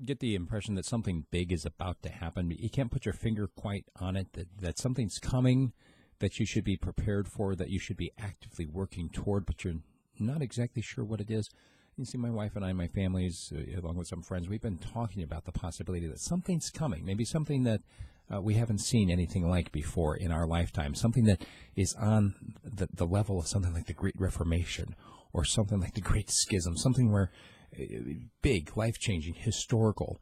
get the impression that something big is about to happen. You can't put your finger quite on it, that something's coming that you should be prepared for, that you should be actively working toward, but you're not exactly sure what it is. You see, my wife and I, my families, along with some friends, we've been talking about the possibility that something's coming, maybe something that we haven't seen anything like before in our lifetime, something that is on the level of something like the Great Reformation or something like the Great Schism, something where big, life-changing, historical,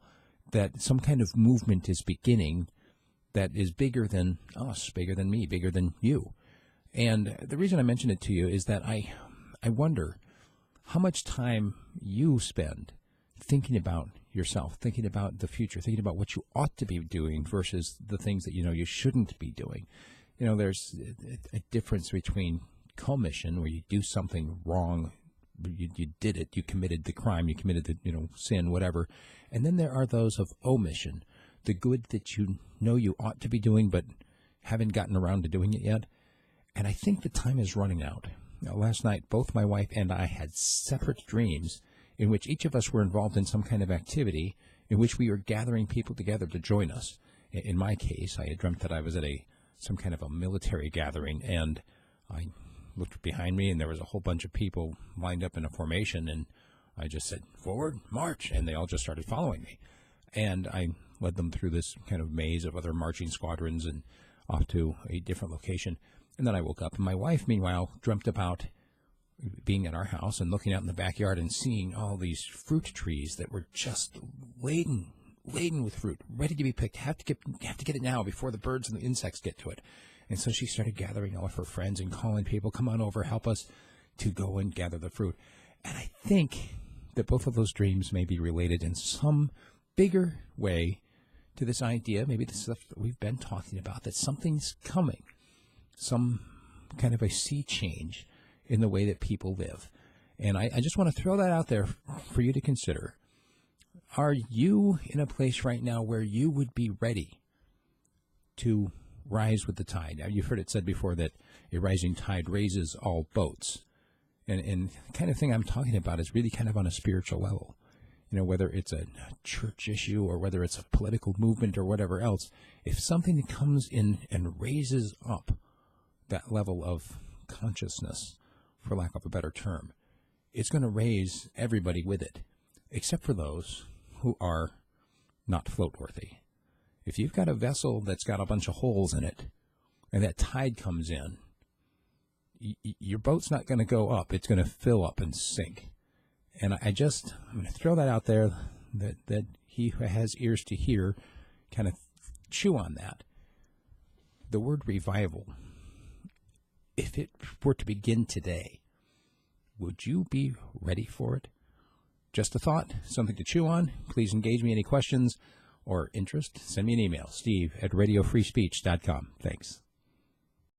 that some kind of movement is beginning that is bigger than us, bigger than me, bigger than you. And the reason I mention it to you is that I wonder how much time you spend thinking about yourself, thinking about the future, thinking about what you ought to be doing versus the things that you shouldn't be doing. There's a difference between commission, where you do something wrong, you did it, you committed the crime, you committed the sin, whatever, and then there are those of omission, the good that you ought to be doing but haven't gotten around to doing it yet. And I think the time is running out. Last night, both my wife and I had separate dreams in which each of us were involved in some kind of activity in which we were gathering people together to join us. In my case, I had dreamt that I was at some kind of a military gathering, and I looked behind me, and there was a whole bunch of people lined up in a formation, and I just said, "Forward, march," and they all just started following me. And I led them through this kind of maze of other marching squadrons and off to a different location. And then I woke up, and my wife, meanwhile, dreamt about being at our house and looking out in the backyard and seeing all these fruit trees that were just laden with fruit, ready to be picked. Have to get it now before the birds and the insects get to it. And so she started gathering all of her friends and calling people, "Come on over, help us to go and gather the fruit." And I think that both of those dreams may be related in some bigger way to this idea, maybe the stuff that we've been talking about, that something's coming, some kind of a sea change in the way that people live. And I just want to throw that out there for you to consider. Are you in a place right now where you would be ready to rise with the tide? Now, you've heard it said before that a rising tide raises all boats. And the kind of thing I'm talking about is really kind of on a spiritual level. Whether it's a church issue or whether it's a political movement or whatever else, if something comes in and raises up that level of consciousness, for lack of a better term, it's going to raise everybody with it, except for those who are not float-worthy. If you've got a vessel that's got a bunch of holes in it, and that tide comes in, your boat's not going to go up. It's going to fill up and sink. And I'm going to throw that out there, that he who has ears to hear kind of chew on that. The word revival, if it were to begin today, would you be ready for it? Just a thought, something to chew on. Please engage me. Any questions or interest, send me an email, steve@radiofreespeech.com. Thanks.